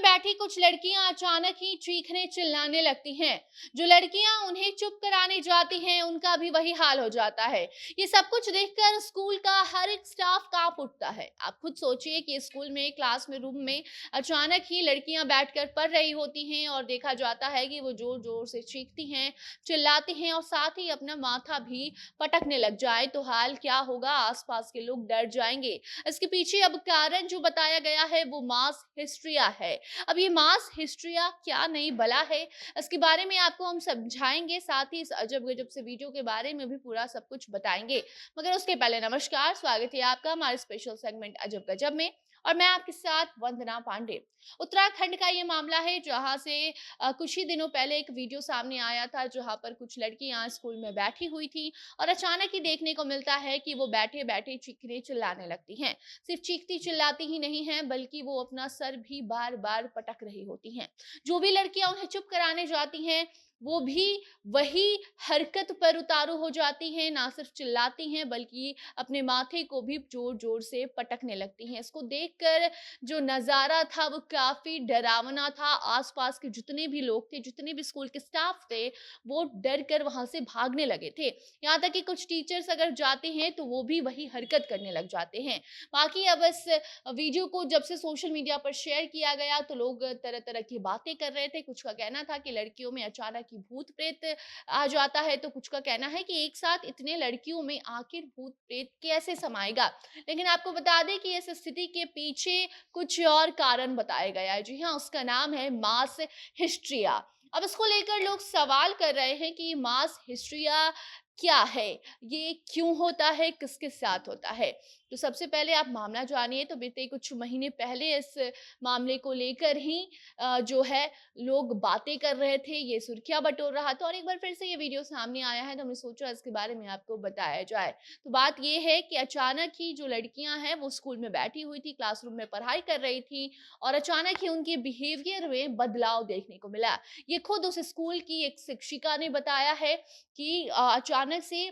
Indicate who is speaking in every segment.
Speaker 1: बैठी कुछ लड़कियां अचानक ही चीखने चिल्लाने लगती हैं। जो लड़कियां उन्हें चुप कराने जाती हैं उनका भी वही हाल हो जाता है। ये सब कुछ देखकर स्कूल का हर एक स्टाफ कांप उठता है। आप खुद सोचिए कि स्कूल में क्लास में रूम में अचानक ही लड़कियां बैठकर पढ़ रही होती हैं और देखा जाता है कि वो जोर जोर से चीखती हैं, चिल्लाती हैं और साथ ही अपना माथा भी पटकने लग जाए तो हाल क्या होगा, आसपास के लोग डर जाएंगे। इसके पीछे अब कारण जो बताया गया है वो मास हिस्ट्रिया है। अब ये मास हिस्ट्रिया क्या नई बला है, इसके बारे में आपको हम समझाएंगे, साथ ही इस अजब गजब से वीडियो के बारे में भी पूरा सब कुछ बताएंगे। मगर उसके पहले नमस्कार, स्वागत है आपका हमारे स्पेशल सेगमेंट अजब गजब में और मैं आपके साथ वंदना पांडे। उत्तराखंड का ये मामला है जहां से कुछ ही दिनों पहले एक वीडियो सामने आया था जहां पर कुछ लड़कियां स्कूल में बैठी हुई थी और अचानक ही देखने को मिलता है कि वो बैठे बैठे चीखने चिल्लाने लगती हैं। सिर्फ चीखती चिल्लाती ही नहीं है बल्कि वो अपना सर भी बार बार पटक रही होती हैं। जो भी लड़कियां उन्हें चुप कराने जाती हैं वो भी वही हरकत पर उतारू हो जाती हैं, ना सिर्फ चिल्लाती हैं बल्कि अपने माथे को भी जोर जोर से पटकने लगती हैं। इसको देखकर जो नजारा था वो काफी डरावना था। आसपास के जितने भी लोग थे, जितने भी स्कूल के स्टाफ थे, वो डर कर वहां से भागने लगे थे। यहाँ तक कि कुछ टीचर्स अगर जाते हैं तो वो भी वही हरकत करने लग जाते हैं। बाकी अब इस वीडियो को जब से सोशल मीडिया पर शेयर किया गया तो लोग तरह तरह की बातें कर रहे थे। कुछ का कहना था कि लड़कियों में अचानक ही भूत प्रेत आ जाता है, तो कुछ का कहना है कि एक साथ इतने लड़कियों में आखिर भूत प्रेत कैसे समाएगा। लेकिन आपको बता दें कि इस स्थिति के पीछे कुछ और कारण बताया गया है। जी हाँ, उसका नाम है मास हिस्ट्रिया। अब इसको लेकर लोग सवाल कर रहे हैं कि मास हिस्ट्रिया क्या है, ये क्यों होता है, किसके साथ होता है। तो सबसे पहले आप मामला जानिए। तो बीते कुछ महीने पहले इस मामले को लेकर ही जो है लोग बातें कर रहे थे, ये सुर्खियां बटोर रहा था और एक बार फिर से ये वीडियो सामने आया है तो हमने सोचा इसके बारे में आपको बताया जाए। तो बात ये है कि अचानक ही जो लड़कियां हैं वो स्कूल में बैठी हुई थी, क्लासरूम में पढ़ाई कर रही थी और अचानक ही उनके बिहेवियर में बदलाव देखने को मिला। ये खुद उस स्कूल की एक शिक्षिका ने बताया है कि अचानक से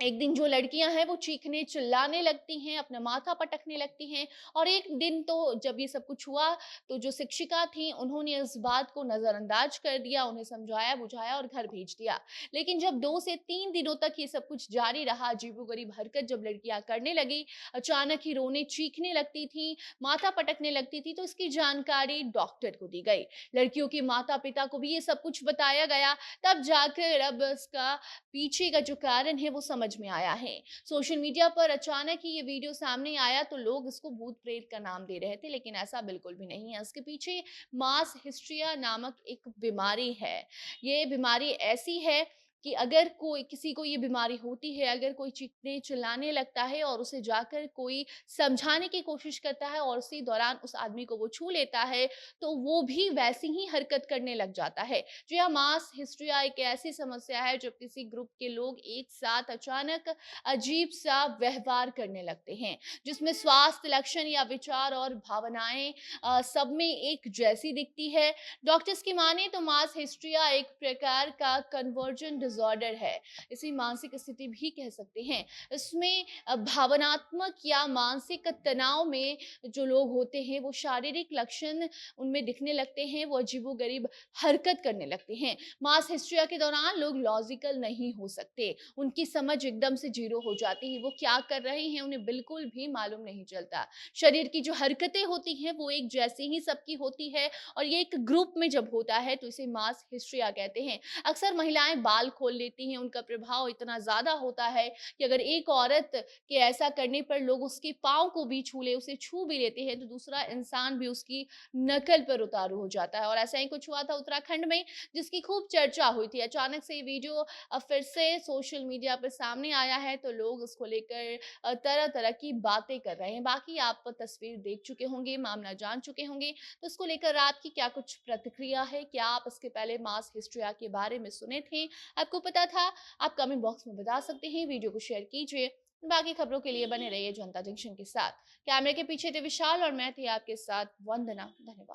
Speaker 1: एक दिन जो लड़कियां हैं वो चीखने चिल्लाने लगती हैं, अपना माथा पटकने लगती हैं और एक दिन तो जब ये सब कुछ हुआ तो जो शिक्षिका थी उन्होंने इस बात को नजरअंदाज कर दिया, उन्हें समझाया बुझाया और घर भेज दिया। लेकिन जब 2 से 3 दिनों तक ये सब कुछ जारी रहा, अजीबोगरीब हरकत जब लड़कियां करने लगी, अचानक ही रोने चीखने लगती थी, माथा पटकने लगती थी, तो इसकी जानकारी डॉक्टर को दी गई। लड़कियों के माता पिता को भी ये सब कुछ बताया गया। तब जाकर अब इसका पीछे का जो कारण है वो समझ में आया है। सोशल मीडिया पर अचानक ही ये वीडियो सामने आया तो लोग इसको भूत प्रेत का नाम दे रहे थे, लेकिन ऐसा बिल्कुल भी नहीं है। इसके पीछे मास हिस्ट्रिया नामक एक बीमारी है। ये बीमारी ऐसी है कि अगर कोई किसी को ये बीमारी होती है, अगर कोई चीखने चिल्लाने लगता है और उसे जाकर कोई समझाने की कोशिश करता है और उसी दौरान उस आदमी को वो छू लेता है तो वो भी वैसी ही हरकत करने लग जाता है। जी हाँ, मास हिस्ट्रिया एक ऐसी समस्या है जब किसी ग्रुप के लोग एक साथ अचानक अजीब सा व्यवहार करने लगते हैं, जिसमें स्वास्थ्य लक्षण या विचार और भावनाएं सब में एक जैसी दिखती है। डॉक्टर्स की माने तो मास हिस्ट्रिया एक प्रकार का कन्वर्जन डिसऑर्डर है। इसे मानसिक स्थिति भी कह सकते हैं। इसमें भावनात्मक या मानसिक तनाव में जो लोग होते हैं वो शारीरिक लक्षण उनमें दिखने लगते हैं, वो अजीबोगरीब हरकत करने लगते हैं। मास हिस्ट्रिया के दौरान लोग लॉजिकल नहीं हो सकते, उनकी समझ एकदम से जीरो हो जाती है। वो क्या कर रहे हैं उन्हें बिल्कुल भी मालूम नहीं चलता। शरीर की जो हरकतें होती हैं वो एक जैसी ही सबकी होती है और ये एक ग्रुप में जब होता है तो इसे मास हिस्ट्रिया कहते हैं। अक्सर महिलाएं बाल खोल लेती हैं, उनका प्रभाव इतना ज्यादा होता है कि अगर एक औरत के ऐसा करने पर लोग उसके पाँव को भी छू ले, उसे छू भी लेते हैं तो दूसरा इंसान भी उसकी नकल पर उतारू हो जाता है। और ऐसा ही कुछ हुआ था उत्तराखंड में, जिसकी खूब चर्चा हुई थी। अचानक से ये वीडियो फिर से सोशल मीडिया पर सामने आया है तो लोग उसको लेकर तरह तरह की बातें कर रहे हैं। बाकी आप तस्वीर देख चुके होंगे, मामला जान चुके होंगे, तो इसको लेकर आपकी क्या कुछ प्रतिक्रिया है? क्या आप इसके पहले मास हिस्ट्रिया के बारे में सुने थे, आपको पता था? आप कमेंट बॉक्स में बता सकते हैं। वीडियो को शेयर कीजिए। बाकी खबरों के लिए बने रहिए जनता जंक्शन के साथ। कैमरे के पीछे थे विशाल और मैं थी आपके साथ वंदना। धन्यवाद।